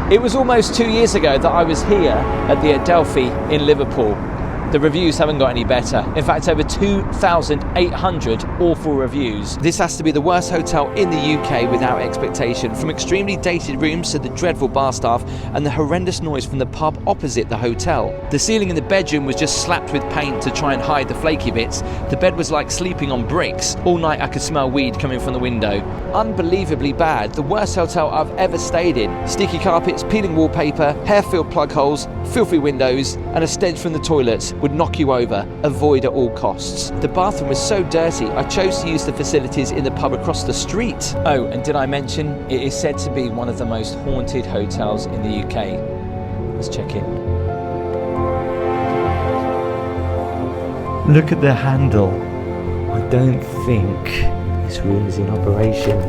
It was almost 2 years ago that I was here at the Adelphi in Liverpool. The reviews haven't got any better. In fact, over 2,800 awful reviews. This has to be the worst hotel in the UK without expectation. From extremely dated rooms to the dreadful bar staff and the horrendous noise from the pub opposite the hotel. The ceiling in the bedroom was just slapped with paint to try and hide the flaky bits. The bed was like sleeping on bricks. All night I could smell weed coming from the window. Unbelievably bad. The worst hotel I've ever stayed in. Sticky carpets, peeling wallpaper, hair-filled plug holes, filthy windows, and a stench from the toilets would knock you over. Avoid at all costs. The bathroom was so dirty, I chose to use the facilities in the pub across the street. Oh, and did I mention, it is said to be one of the most haunted hotels in the UK. Let's check in. Look at the handle. I don't think this room is in operation.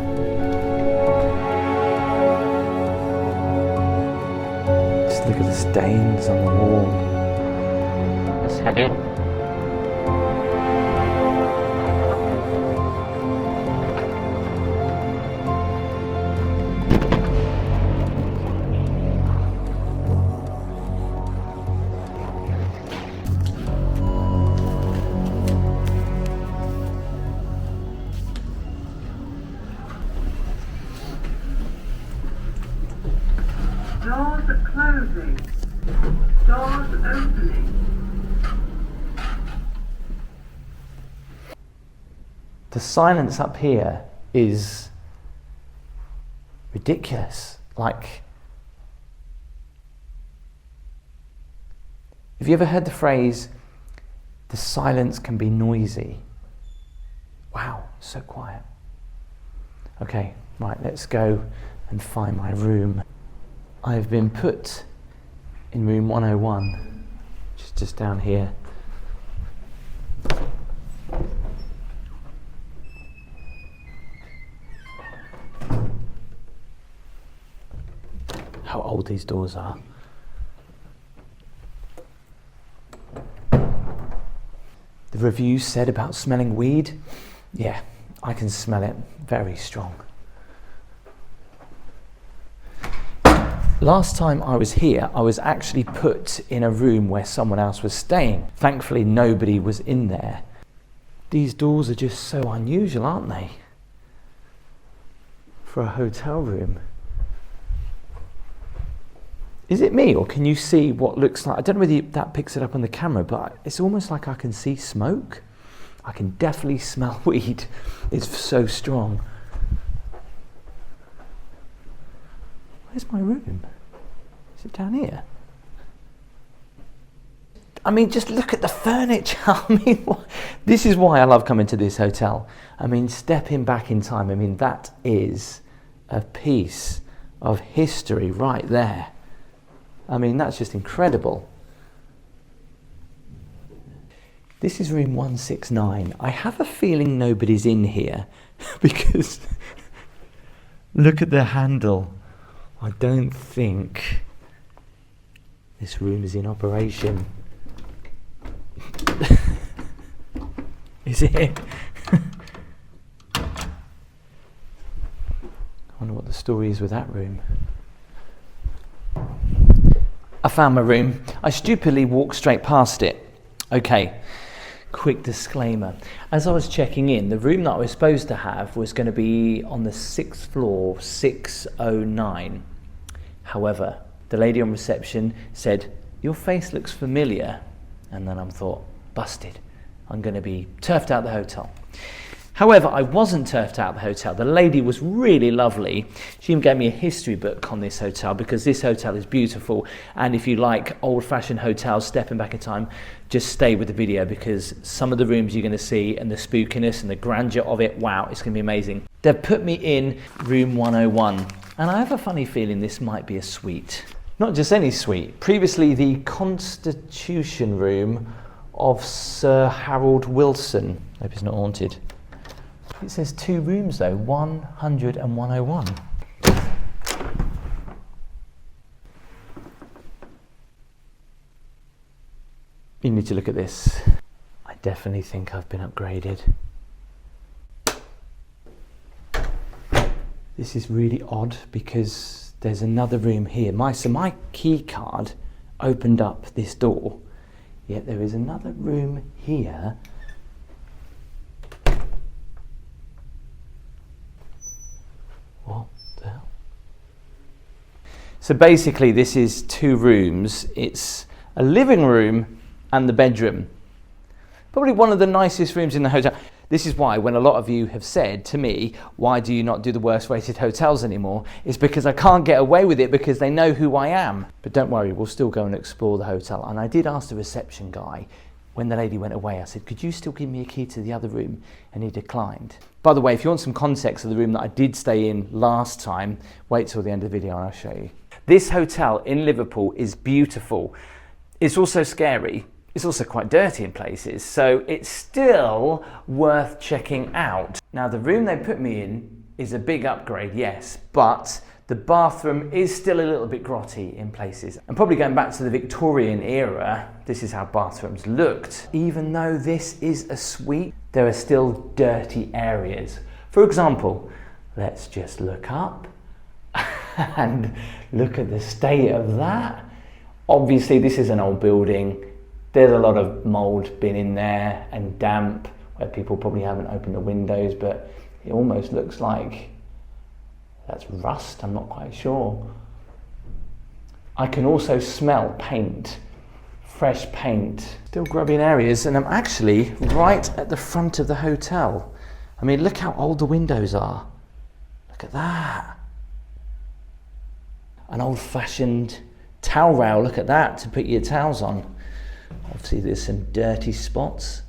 Just look at the stains on the wall. Let's head in. Doors closing. Doors opening. The silence up here is ridiculous. Like, have you ever heard the phrase, the silence can be noisy? Wow, so quiet. Okay, right, let's go and find my room. I've been put in room 101, which is just down here. How old these doors are. The reviews said about smelling weed. Yeah, I can smell it very strong. Last time I was here, I was actually put in a room where someone else was staying. Thankfully, nobody was in there. These doors are just so unusual, aren't they? For a hotel room. Is it me, or can you see what looks like, I don't know whether that picks it up on the camera, but it's almost like I can see smoke. I can definitely smell weed. It's so strong. Where's my room? Is it down here? I mean, just look at the furniture. I mean, this is why I love coming to this hotel. I mean, stepping back in time, I mean, that is a piece of history right there. I mean, that's just incredible. This is room 169. I have a feeling nobody's in here because look at the handle. I don't think this room is in operation. Is it? I wonder what the story is with that room. I found my room. I stupidly walked straight past it. Okay, quick disclaimer. As I was checking in, the room that I was supposed to have was going to be on the 6th floor, 609. However, the lady on reception said, "Your face looks familiar." And then I thought, busted. I'm going to be turfed out the hotel. However, I wasn't turfed out the hotel. The lady was really lovely. She even gave me a history book on this hotel because this hotel is beautiful. And if you like old-fashioned hotels, stepping back in time, just stay with the video because some of the rooms you're going to see and the spookiness and the grandeur of it, wow, it's going to be amazing. They've put me in room 101. And I have a funny feeling this might be a suite. Not just any suite. Previously, the Constitution Room of Sir Harold Wilson. Hope it's not haunted. It says 2 rooms though, 100 and 101. You need to look at this. I definitely think I've been upgraded. This is really odd because There's another room here. So my key card opened up this door, yet there is another room here. What the hell? So basically this is 2 rooms. It's a living room and the bedroom. Probably one of the nicest rooms in the hotel. This is why when a lot of you have said to me, why do you not do the worst rated hotels anymore? It's because I can't get away with it because they know who I am. But don't worry, we'll still go and explore the hotel. And I did ask the reception guy, when the lady went away, I said, could you still give me a key to the other room? And he declined. By the way, if you want some context of the room that I did stay in last time, wait till the end of the video and I'll show you. This hotel in Liverpool is beautiful. It's also scary. It's also quite dirty in places, so it's still worth checking out. Now, the room they put me in is a big upgrade, yes, but the bathroom is still a little bit grotty in places. And probably going back to the Victorian era, this is how bathrooms looked. Even though this is a suite, there are still dirty areas. For example, let's just look up and look at the state of that. Obviously, this is an old building. There's a lot of mould been in there and damp where people probably haven't opened the windows, but it almost looks like that's rust, I'm not quite sure. I can also smell paint, fresh paint, still grubby in areas, and I'm actually right at the front of the hotel. I mean, look how old the windows are. Look at that. An old-fashioned towel rail, look at that, to put your towels on. Obviously there's some dirty spots.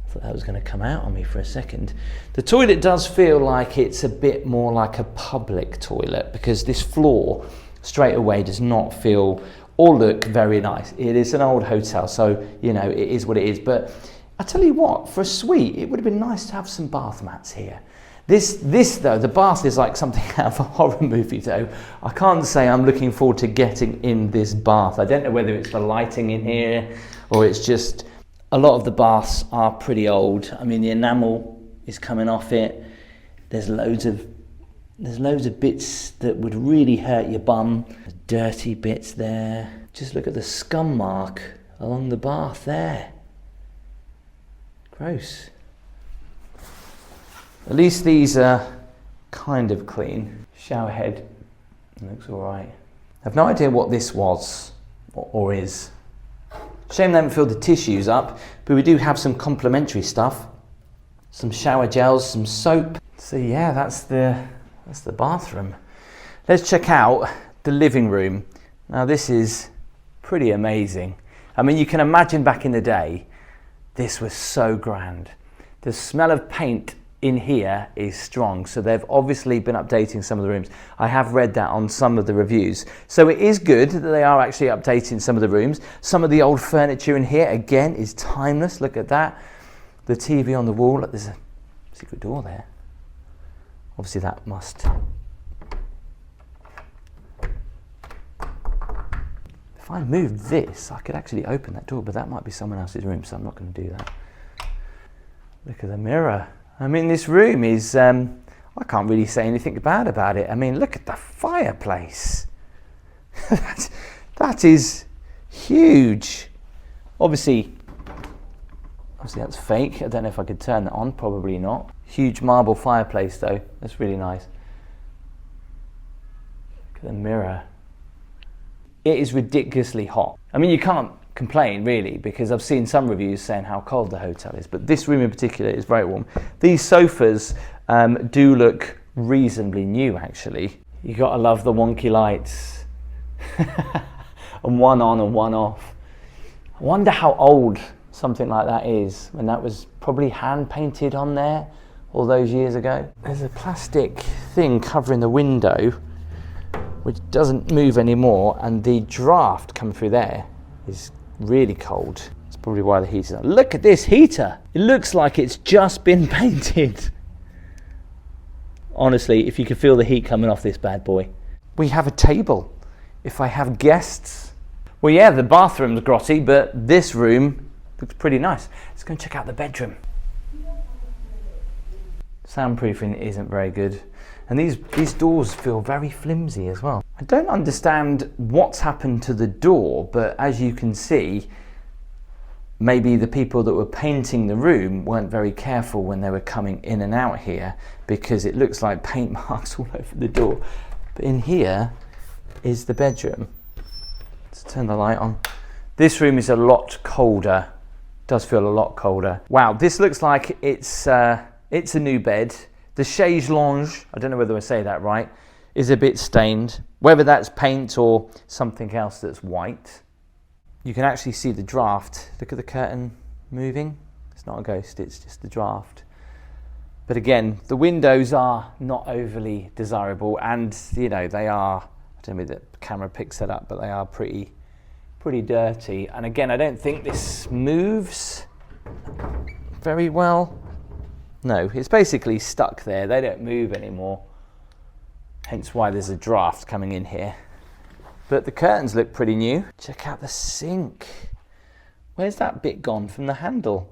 I thought that was going to come out on me for a second. The toilet does feel like it's a bit more like a public toilet because this floor straight away does not feel or look very nice. It is an old hotel, so you know it is what it is. But I tell you what, for a suite, it would have been nice to have some bath mats here. This though, the bath is like something out of a horror movie though. I can't say I'm looking forward to getting in this bath. I don't know whether it's the lighting in here or it's just, a lot of the baths are pretty old. I mean, the enamel is coming off it. There's loads of bits that would really hurt your bum. Dirty bits there. Just look at the scum mark along the bath there. Gross. At least these are kind of clean. Shower head looks all right. I have no idea what this was or is. Shame they haven't filled the tissues up, but we do have some complimentary stuff. Some shower gels, some soap. So yeah, that's the bathroom. Let's check out the living room. Now this is pretty amazing. I mean, you can imagine back in the day, this was so grand. The smell of paint in here is strong, so they've obviously been updating some of the rooms. I have read that on some of the reviews, so it is good that they are actually updating some of the rooms. Some of the old furniture in here again is timeless. Look at that, the TV on the wall. Look, there's a secret door there. Obviously that must, if I move this I could actually open that door, but that might be someone else's room, so I'm not going to do that. Look at the mirror. I mean, this room is, I can't really say anything bad about it. I mean, look at the fireplace. that is huge. Obviously that's fake. I don't know if I could turn that on, probably not. Huge marble fireplace though, that's really nice. Look at the mirror. It is ridiculously hot. I mean, you can't complain really, because I've seen some reviews saying how cold the hotel is, but this room in particular is very warm. These sofas do look reasonably new actually. You gotta love the wonky lights. And one on and one off. I wonder how old something like that is, when that was probably hand painted on there all those years ago. There's a plastic thing covering the window which doesn't move anymore, and the draft coming through there is really cold. That's probably why the heater's on. Look at this heater. It looks like it's just been painted. Honestly, if you could feel the heat coming off this bad boy. We have a table if I have guests. Well, yeah, the bathroom's grotty, but this room looks pretty nice. Let's go and check out the bedroom. Soundproofing isn't very good. And these doors feel very flimsy as well. I don't understand what's happened to the door, but as you can see, maybe the people that were painting the room weren't very careful when they were coming in and out here, because it looks like paint marks all over the door. But in here is the bedroom. Let's turn the light on. This room is a lot colder. Does feel a lot colder. Wow, this looks like it's a new bed. The chaise lounge, I don't know whether I say that right, is a bit stained. Whether that's paint or something else that's white. You can actually see the draft. Look at the curtain moving. It's not a ghost, it's just the draft. But again, the windows are not overly desirable, and you know, they are, I don't know if the camera picks it up, but they are pretty dirty. And again, I don't think this moves very well. No, it's basically stuck there. They don't move anymore. Hence why there's a draft coming in here. But the curtains look pretty new. Check out the sink. Where's that bit gone from the handle?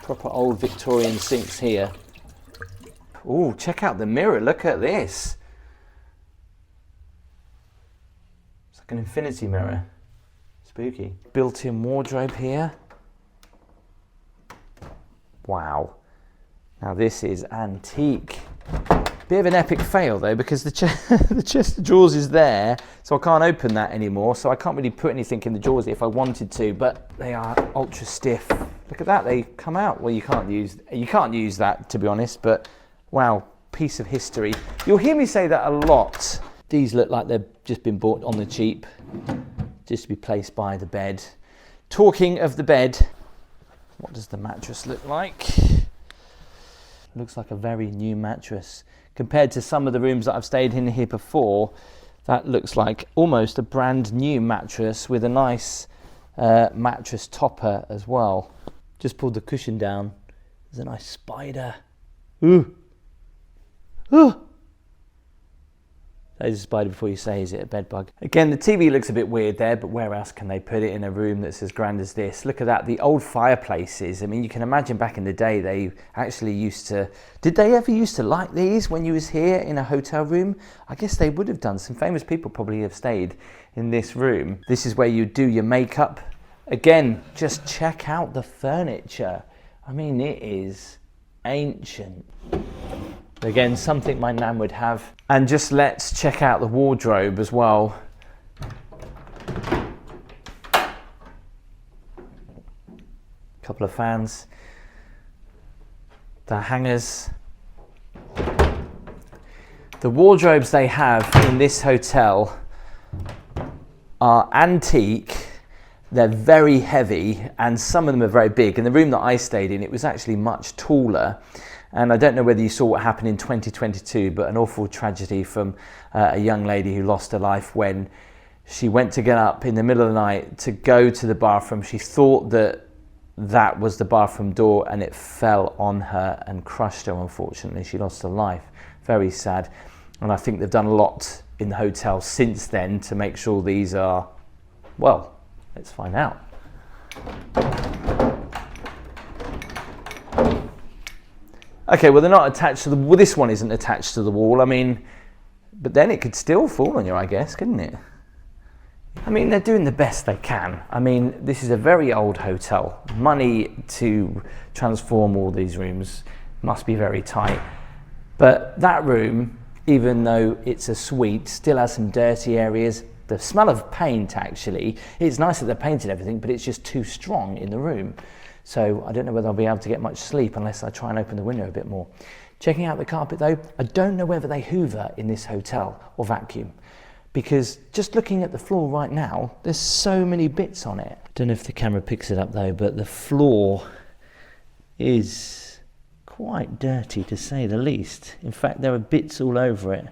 Proper old Victorian sinks here. Oh, check out the mirror. Look at this. It's like an infinity mirror. Spooky. Built-in wardrobe here. Wow. Now this is antique. Bit of an epic fail though, because the chest of drawers is there, so I can't open that anymore, so I can't really put anything in the drawers if I wanted to, but they are ultra stiff. Look at that, they come out. Well, you can't use that, to be honest, but wow, piece of history. You'll hear me say that a lot. These look like they've just been bought on the cheap, just to be placed by the bed. Talking of the bed, what does the mattress look like? Looks like a very new mattress. Compared to some of the rooms that I've stayed in here before, that looks like almost a brand new mattress with a nice mattress topper as well. Just pulled the cushion down. There's a nice spider. Ooh. Ooh. That is a spider before you say, is it a bed bug? Again, the TV looks a bit weird there, but where else can they put it in a room that's as grand as this? Look at that, the old fireplaces. I mean, you can imagine back in the day, they actually used to... Did they ever used to light these when you was here in a hotel room? I guess they would have done. Some famous people probably have stayed in this room. This is where you do your makeup. Again, just check out the furniture. I mean, it is ancient. Again, something my nan would have. And just let's check out the wardrobe as well. Couple of fans. The hangers. The wardrobes they have in this hotel are antique. They're very heavy, and some of them are very big. In the room that I stayed in, it was actually much taller. And I don't know whether you saw what happened in 2022, but an awful tragedy from a young lady who lost her life when she went to get up in the middle of the night to go to the bathroom. She thought that was the bathroom door, and it fell on her and crushed her, unfortunately. She lost her life. Very sad. And I think they've done a lot in the hotel since then to make sure these are, well, let's find out. Okay, well, they're not attached to the... Well, this one isn't attached to the wall. I mean, but then it could still fall on you, I guess, couldn't it? I mean, they're doing the best they can. I mean, this is a very old hotel. Money to transform all these rooms must be very tight. But that room, even though it's a suite, still has some dirty areas. The smell of paint, actually, it's nice that they're painted everything, but it's just too strong in the room. So I don't know whether I'll be able to get much sleep unless I try and open the window a bit more. Checking out the carpet though, I don't know whether they hoover in this hotel or vacuum, because just looking at the floor right now, there's so many bits on it. I don't know if the camera picks it up though, but the floor is quite dirty to say the least. In fact, there are bits all over it,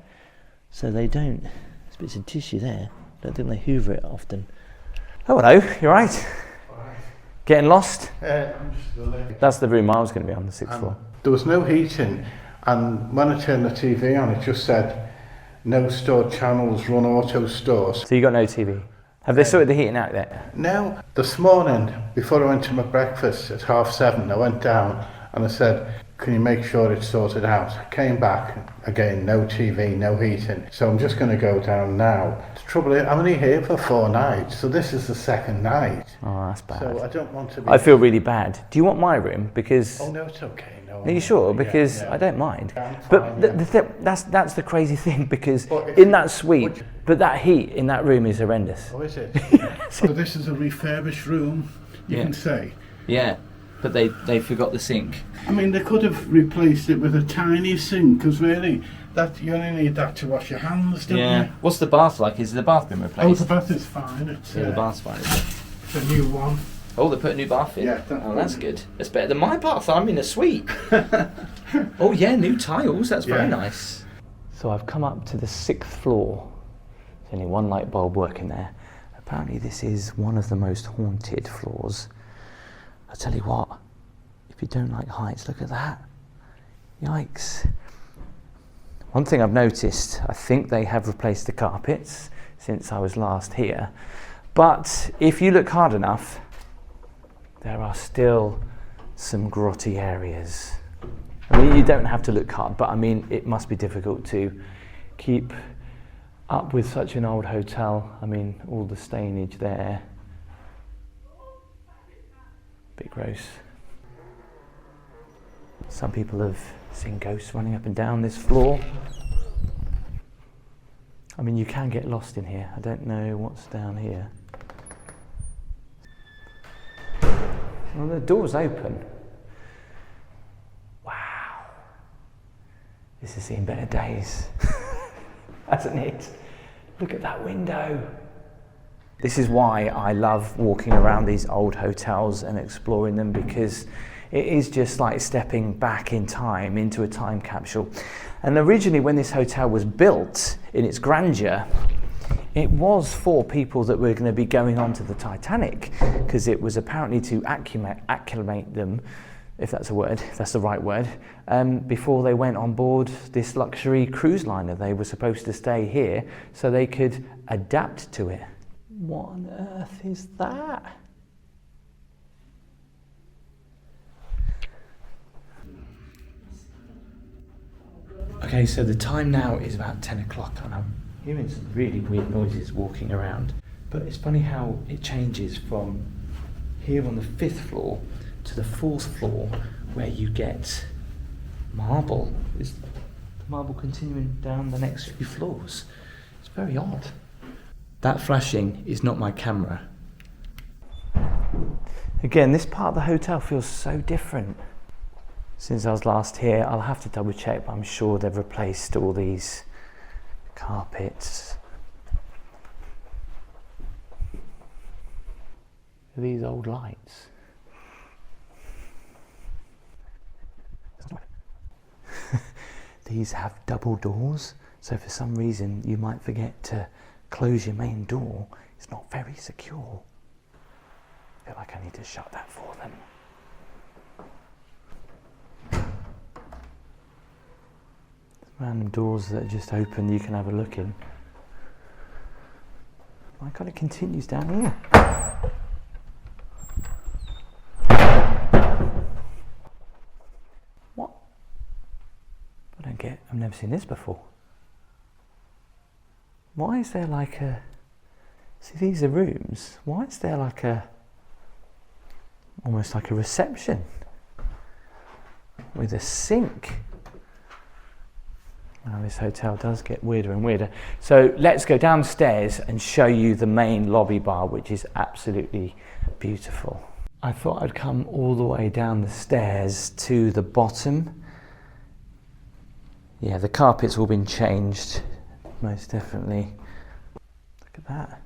so they don't, there's bits of tissue there. I don't think they hoover it often. Oh hello, you right? Getting lost? I'm just the That's the room I was going to be on, the sixth floor. There was no heating, and when I turned the TV on, it just said, no stored channels, run auto stores. So you got no TV? Have they sorted the heating out yet? No, this morning, before I went to my breakfast at 7:30, I went down and I said, can you make sure it's sorted out? I came back, again, no TV, no heating. So I'm just going to go down now. The trouble is, I'm only here for 4 nights, so this is the 2nd night. Oh, that's bad. So I don't want to be... I feel really bad. Do you want my room? Because... Oh, no, it's okay. No, are you sure? Because yeah. I don't mind. I'm fine, but that's the crazy thing, because in that suite, but that heat in that room is horrendous. Oh, is it? So this is a refurbished room, you can say. Yeah, but they forgot the sink. I mean, they could have replaced it with a tiny sink, because really, that you only need that to wash your hands, don't you? What's the bath like? Is the bath been replaced? Oh, the bath is fine. It's, the bath's fine. It's a new one. Oh, they put a new bath in? Yeah. That's good. That's better than my bath. I'm in a suite. Oh yeah, new tiles. That's very nice. So I've come up to the 6th floor. There's only one light bulb working there. Apparently this is one of the most haunted floors. I'll tell you what, if you don't like heights, look at that. Yikes. One thing I've noticed, I think they have replaced the carpets since I was last here. But if you look hard enough, there are still some grotty areas. I mean, you don't have to look hard, but I mean, it must be difficult to keep up with such an old hotel. I mean, all the stainage there. Bit gross. Some people have seen ghosts running up and down this floor. I mean, you can get lost in here. I don't know what's down here. Well, the door's open. Wow. This has seen better days, hasn't it? Look at that window. This is why I love walking around these old hotels and exploring them, because it is just like stepping back in time into a time capsule. And originally, when this hotel was built in its grandeur, it was for people that were going to be going on to the Titanic, because it was apparently to acclimate them, if that's a word, if that's the right word, before they went on board this luxury cruise liner. They were supposed to stay here so they could adapt to it. What on earth is that? Okay, so the time now is about 10 o'clock and I'm hearing some really weird noises walking around. But it's funny how it changes from here on the 5th floor to the 4th floor, where you get marble. Is the marble continuing down the next few floors? It's very odd. That flashing is not my camera. Again, this part of the hotel feels so different since I was last here. I'll have to double check, but I'm sure they've replaced all these carpets. These old lights. These have double doors, so for some reason you might forget to close your main door. It's not very secure. I feel like I need to shut that for them. Random doors that are just open, you can have a look in. My God, it continues down here. What? I don't get, I've never seen this before. Why is there like a, see these are rooms, why is there like a, almost like a reception with a sink? Now this hotel does get weirder and weirder. So let's go downstairs and show you the main lobby bar, which is absolutely beautiful. I thought I'd come all the way down the stairs to the bottom. Yeah, the carpet's all been changed, most definitely. Look at that.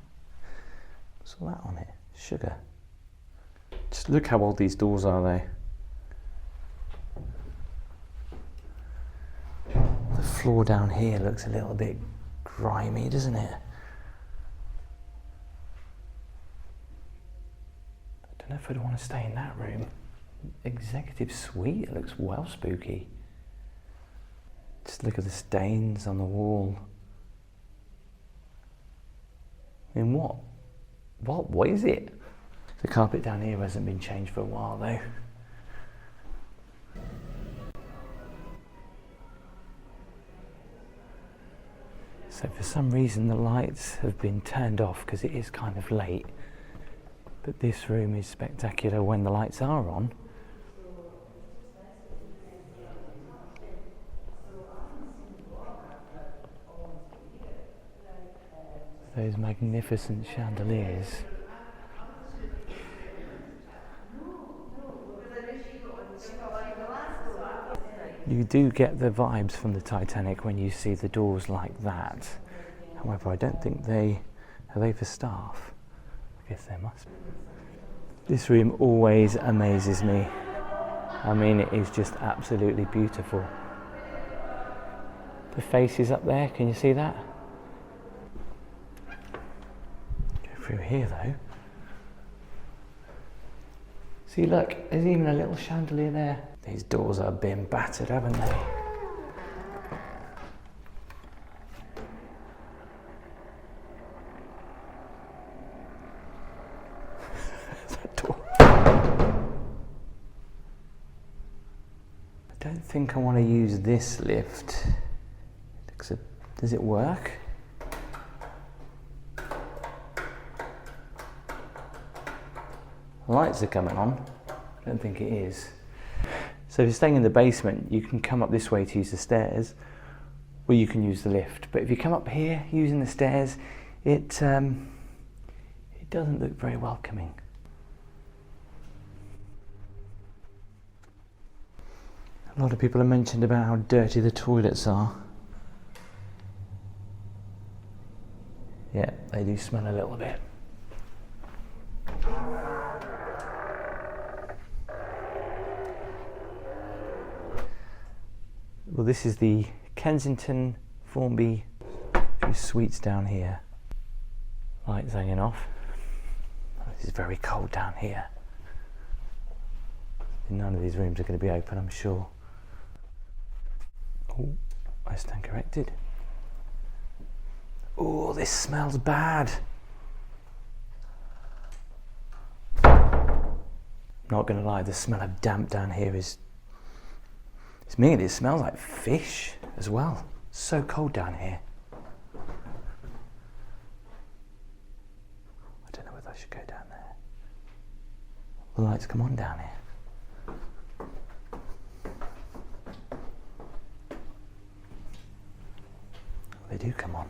What's all that on it? Sugar. Just look how old these doors are though. The floor down here looks a little bit grimy, doesn't it? I don't know if I'd want to stay in that room. Executive suite, it looks well spooky. Just look at the stains on the wall. I mean, what is it? The carpet down here hasn't been changed for a while though. So for some reason the lights have been turned off because it is kind of late. But this room is spectacular when the lights are on. Those magnificent chandeliers. You do get the vibes from the Titanic when you see the doors like that. However, I don't think are they for staff? I guess they must be. This room always amazes me. I mean, it is just absolutely beautiful. The faces up there, can you see that? Go through here though. See, look, there's even a little chandelier there. These doors are being battered, haven't they? That door. I don't think I want to use this lift. Does it work? The lights are coming on. I don't think it is. So if you're staying in the basement, you can come up this way to use the stairs, or you can use the lift. But if you come up here using the stairs, it doesn't look very welcoming. A lot of people have mentioned about how dirty the toilets are. Yeah, they do smell a little bit. Well, this is the Kensington Formby suites down here. Lights hanging off. This is very cold down here. None of these rooms are going to be open, I'm sure. Oh, I stand corrected. Oh, this smells bad. Not going to lie, the smell of damp down here is... It's me, it smells like fish as well. So cold down here. I don't know whether I should go down there. The lights come on down here. They do come on.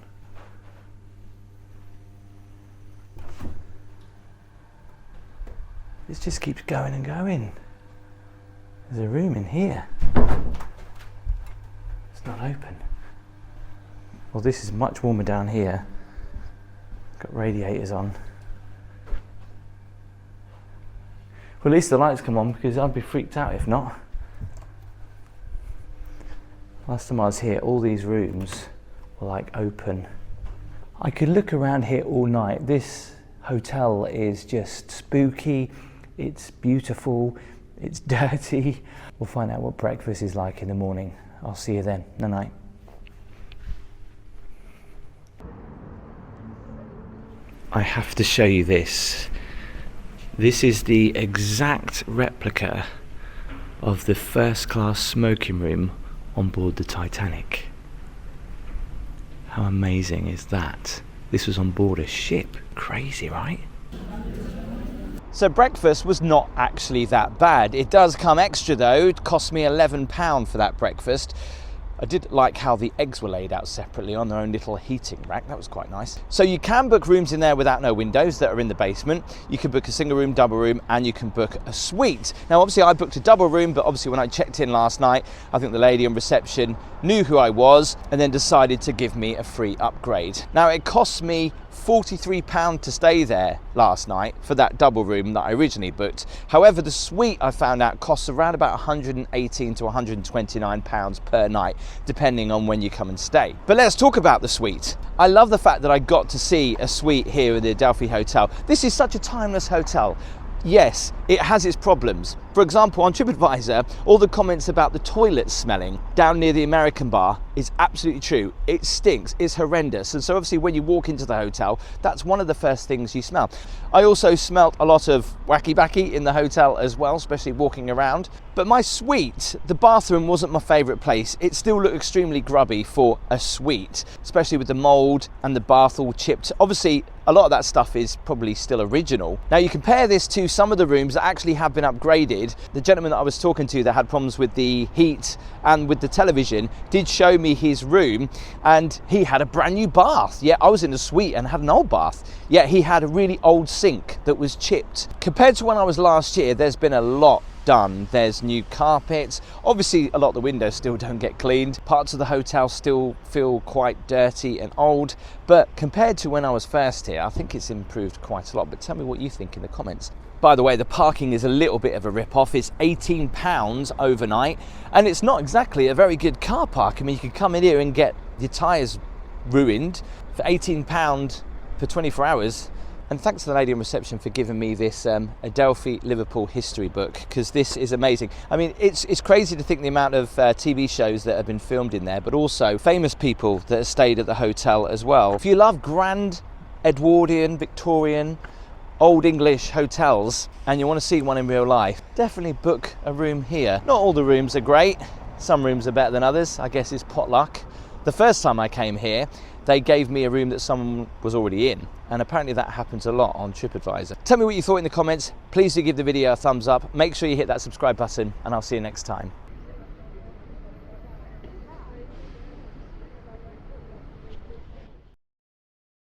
This just keeps going and going. There's a room in here. It's not open. Well, this is much warmer down here. Got radiators on. Well, at least the lights come on, because I'd be freaked out if not. Last time I was here, all these rooms were like open. I could look around here all night. This hotel is just spooky. It's beautiful. It's dirty. We'll find out what breakfast is like in the morning. I'll see you then. Night-night. I have to show you this. This is the exact replica of the first class smoking room on board the Titanic. How amazing is that? This was on board a ship. Crazy, right? So breakfast was not actually that bad. It does come extra though. It cost me £11 for that breakfast. I did like how the eggs were laid out separately on their own little heating rack. That was quite nice. So you can book rooms in there without no windows that are in the basement. You can book a single room, double room, and you can book a suite. Now obviously I booked a double room, but obviously when I checked in last night, I think the lady on reception knew who I was and then decided to give me a free upgrade. Now it cost me £43 to stay there last night for that double room that I originally booked. However, the suite I found out costs around about £118 to £129 per night, depending on when you come and stay. But let's talk about the suite. I love the fact that I got to see a suite here at the Adelphi Hotel. This is such a timeless hotel. Yes, it has its problems. For example, on Tripadvisor, all the comments about the toilets smelling down near the American bar is absolutely true. It stinks, it's horrendous. And so obviously when you walk into the hotel, that's one of the first things you smell. I also smelt a lot of wacky-backy in the hotel as well, especially walking around. But my suite, the bathroom wasn't my favourite place. It still looked extremely grubby for a suite, especially with the mould and the bath all chipped. Obviously, a lot of that stuff is probably still original. Now you compare this to some of the rooms that actually have been upgraded. The gentleman that I was talking to that had problems with the heat and with the television did show me his room, and he had a brand new bath. Yeah, I was in a suite and had an old bath. Yeah, he had a really old sink that was chipped. Compared to when I was last year, there's been a lot done. There's new carpets. Obviously, a lot of the windows still don't get cleaned. Parts of the hotel still feel quite dirty and old. But compared to when I was first here, I think it's improved quite a lot. But tell me what you think in the comments. By the way, the parking is a little bit of a rip-off. It's £18 overnight, and it's not exactly a very good car park. I mean, you can come in here and get your tyres ruined for £18 for 24 hours. And thanks to the lady in reception for giving me this Adelphi Liverpool history book, because this is amazing. I mean, it's crazy to think the amount of TV shows that have been filmed in there, but also famous people that have stayed at the hotel as well. If you love grand Edwardian, Victorian, Old English hotels and you want to see one in real life, definitely book a room here. Not all the rooms are great. Some rooms are better than others. I guess it's potluck. The first time I came here, they gave me a room that someone was already in, and apparently that happens a lot on Tripadvisor. Tell me what you thought in the comments. Please do give the video a thumbs up. Make sure you hit that subscribe button, and I'll see you next time.